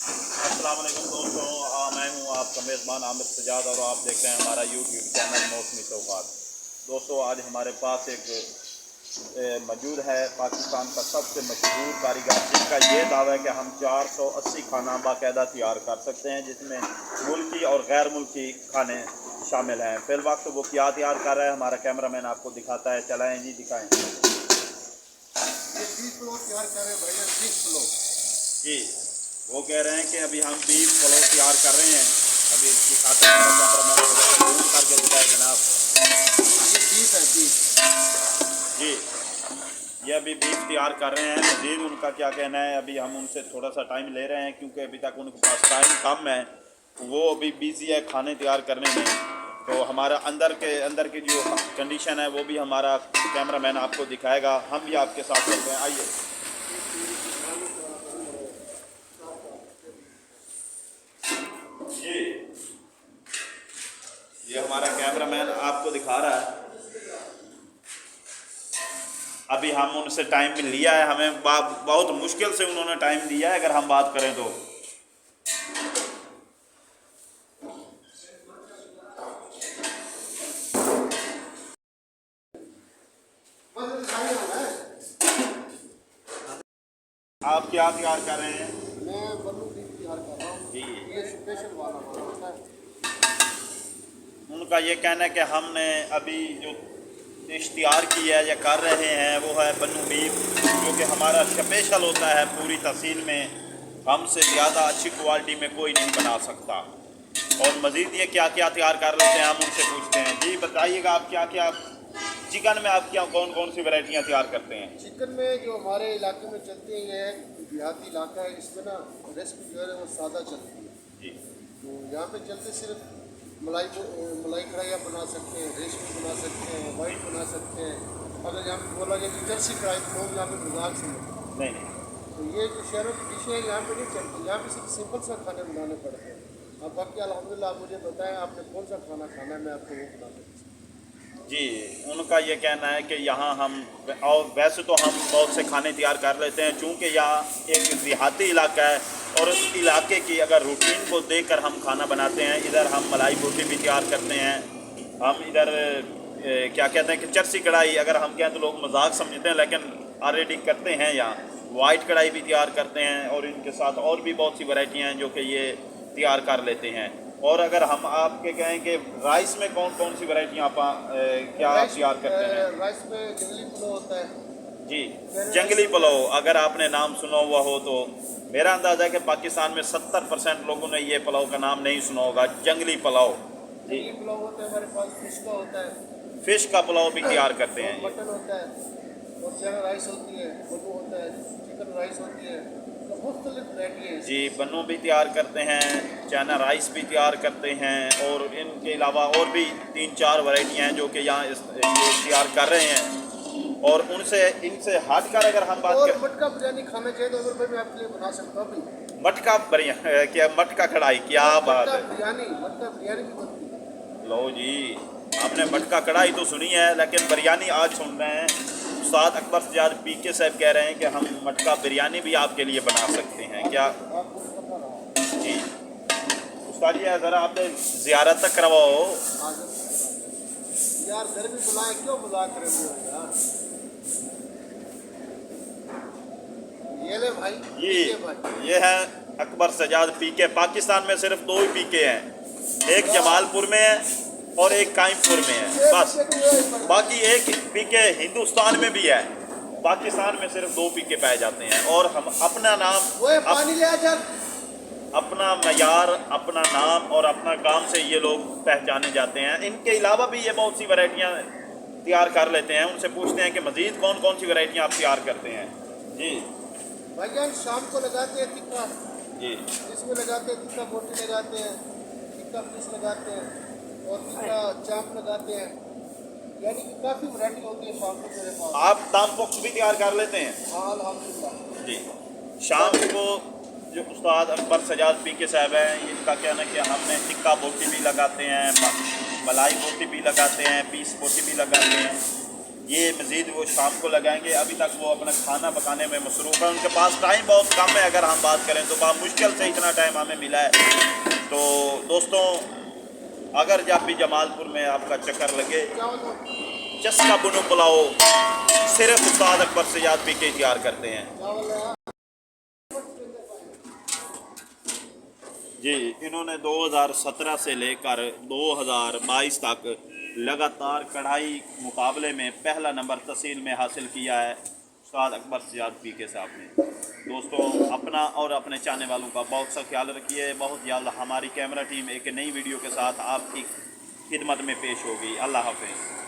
अस्सलाम वालेकुम दोस्तों, मैं हूं आपका मेज़बान आमिर सजाद और आप देख रहे हैं हमारा यूट्यूब चैनल मौसमी सौगात। दोस्तों, आज हमारे पास एक मौजूद है पाकिस्तान का सबसे मशहूर कारीगर, जिसका ये दावा है कि हम 480 खाना बाकायदा तैयार कर सकते हैं, जिसमें मुल्की और गैर मुल्की खाने शामिल हैं। फिल वक्त वो क्या तैयार कर रहा है, हमारा कैमरामैन आपको दिखाता है। चलाएँ जी, दिखाएँ। ये 30 किलो तैयार कर रहे हैं भैया, 30 किलो जी। वो कह रहे हैं कि अभी हम बीफ पुलाव तैयार कर रहे हैं। अभी दिखाते हैं कैमरामैन, जूम करके दिखाए जनाब। ये 30 है, 30। जी, ये अभी बीफ तैयार कर रहे हैं। मज़ीद उनका क्या कहना है, अभी हम उनसे थोड़ा सा टाइम ले रहे हैं क्योंकि अभी तक उनके पास टाइम कम है। वो अभी बिज़ी है खाने तैयार करने में। तो हमारा अंदर की जो कंडीशन है वो भी हमारा कैमरामैन आपको दिखाएगा। हम भी आपके साथ चल रहे हैं, आइए। जी, ये हमारा कैमरामैन आपको दिखा रहा है। अभी हम उनसे टाइम भी लिया है, हमें बहुत मुश्किल से उन्होंने टाइम दिया है, अगर हम बात करें तो। आप क्या तैयार कर रहे हैं? मैं बल्लू बीफ तैयार कर रहा हूँ। जी, ये स्पेशल वाला हमारा होता है। उनका ये कहना है कि हमने अभी जो डिश तैयार की है या कर रहे हैं वो है बन्नू बीफ, जो कि हमारा स्पेशल होता है पूरी तहसील में। हमसे ज़्यादा अच्छी क्वालिटी में कोई नहीं बना सकता। और मज़ीद ये क्या क्या तैयार कर लेते हैं, हम उनसे पूछते हैं। जी बताइएगा, आप क्या क्या चिकन में आप क्या कौन कौन सी वैरायटियाँ तैयार करते हैं? चिकन में जो हमारे इलाके में चलती है, ये है देहाती इलाका है, इसमें ना रेसिपी जो है वो सादा चलती है। जी तो यहाँ पे चलते सिर्फ मलाई कढ़ाइयाँ बना सकते हैं, रेशमी बना सकते हैं, वाइट बना सकते हैं। अगर यहाँ पे बोला जाए कि जर्सी कढ़ाई, तो लोग यहाँ पे मजाक समझते नहीं हैं। तो ये जो शहरों की डिशें हैं यहाँ पे नहीं चलती, यहाँ पे सिर्फ सिंपल सा खाने बनाने पड़ते हैं। अब बाकी अल्हम्दुलिल्लाह आप मुझे बताएं आपने कौन सा खाना खाना है, मैं आपको वो बना सकता हूँ। जी, उनका ये कहना है कि यहाँ हम, और वैसे तो हम बहुत से खाने तैयार कर लेते हैं, चूँकि यहाँ एक देहाती इलाका है और उस इलाके की अगर रूटीन को देखकर हम खाना बनाते हैं। इधर हम मलाई बोटी भी तैयार करते हैं। हम इधर क्या कहते हैं कि चरसी कढ़ाई, अगर हम कहें तो लोग मजाक समझते हैं, लेकिन ऑलरेडी करते हैं यहाँ। वाइट कढ़ाई भी तैयार करते हैं और इनके साथ और भी बहुत सी वैरायटियाँ हैं जो कि ये तैयार कर लेते हैं। और अगर हम आपके कहें कि राइस में कौन कौन सी वैरायटियाँ आप क्या तैयार करते हैं? राइस में जंगली पुलाव होता है। जी, जंगली पुलाव अगर आपने नाम सुना हुआ हो तो मेरा अंदाज़ा है कि पाकिस्तान में 70% लोगों ने ये पुलाव का नाम नहीं सुना होगा, जंगली पुलाव। जी, जंगली पुलाव होता है, हमारे पास फिश का होता है, फिश का पुलाव भी तैयार करते हैं। मटन होता है और चना राइस होती है, बन्नू होता है, चिकन राइस होती है। तो मुख्तलिफ वैरायटी है। जी, बन्नू भी तैयार करते हैं, चाइना राइस भी तैयार करते हैं और इनके अलावा और भी 3-4 वैरायटियाँ हैं जो कि यहाँ ये तैयार कर रहे हैं। और इनसे हट कर अगर हम बात और करें, मटका बिरयानी खाना चाहिए तो अगर भाई मैं आपके लिए बना सकता हूँ भाई। मटका क्या मटका कढ़ाई, क्या बात है। मटका बिरयानी भी बनती है। लो जी, आपने मटका कढ़ाई तो सुनी है, लेकिन बिरयानी आज सुन रहे हैं। उस्ताद अकबर सजाद पीके साहब कह रहे हैं कि हम मटका बिरयानी भी आपके लिए बना सकते हैं। क्या आपको पता रहा जी उस्ताद जी, ज़रा आपने ज़ियारत तक करवाओ। यार, घर भी बुलाए, क्यों मजाक कर रहे हो यार। ये ले भाई, ये भाई। ये है अकबर सजाद पीके। पाकिस्तान में सिर्फ 2 ही पीके हैं, एक जमालपुर में है और एक काइमपुर में है, बस। बाकी एक पीके हिंदुस्तान में भी है। पाकिस्तान में सिर्फ 2 पीके पाए जाते हैं। और हम अपना नाम, पानी ले आ, अपना मयार, अपना नाम और अपना काम से ये लोग पहचाने जाते हैं। इनके अलावा भी ये बहुत सी वैरायटियाँ तैयार कर लेते हैं। उनसे पूछते हैं कि मज़ीद कौन कौन सी वैरायटियाँ आप तैयार करते हैं। जी भाईजान, शाम को लगाते हैं टिक्का, जी इसमें लगाते हैं टिक्का बोटी, लगाते हैं टिक्का फिश, लगाते हैं और टिक्का चाप लगाते हैं। यानी कि काफ़ी वैरायटी होती है शाम को मेरे पास। आप दाम बॉक्स भी तैयार कर लेते हैं? हाँ अल्हम्दुलिल्लाह। जी, शाम को जो उस्ताद अकबर सजाद पीके साहब हैं, इनका कहना है कि हमने टिक्का बोटी भी लगाते हैं, मलाई बोटी भी लगाते हैं, पीस बोटी भी लगाते हैं। ये मज़ीद वो शाम को लगाएंगे। अभी तक वो अपना खाना पकाने में मसरूफ़ है, उनके पास टाइम बहुत कम है। अगर हम बात करें तो बहुत मुश्किल से इतना टाइम हमें मिला है। तो दोस्तों, अगर जब भी जमालपुर में आपका चक्कर लगे, चस्का बुनो पुलाव सिर्फ उस्ताद अकबर सजाद पी के तैयार करते हैं जी। इन्होंने 2017 से लेकर 2022 तक लगातार कढ़ाई मुकाबले में पहला नंबर तहसील में हासिल किया है उस्ताद अकबर सजाद पी के साहब ने। दोस्तों, अपना और अपने चाहने वालों का बहुत सा ख्याल रखिए। बहुत जल्द हमारी कैमरा टीम एक नई वीडियो के साथ आपकी खिदमत में पेश होगी। अल्लाह हाफ़िज़।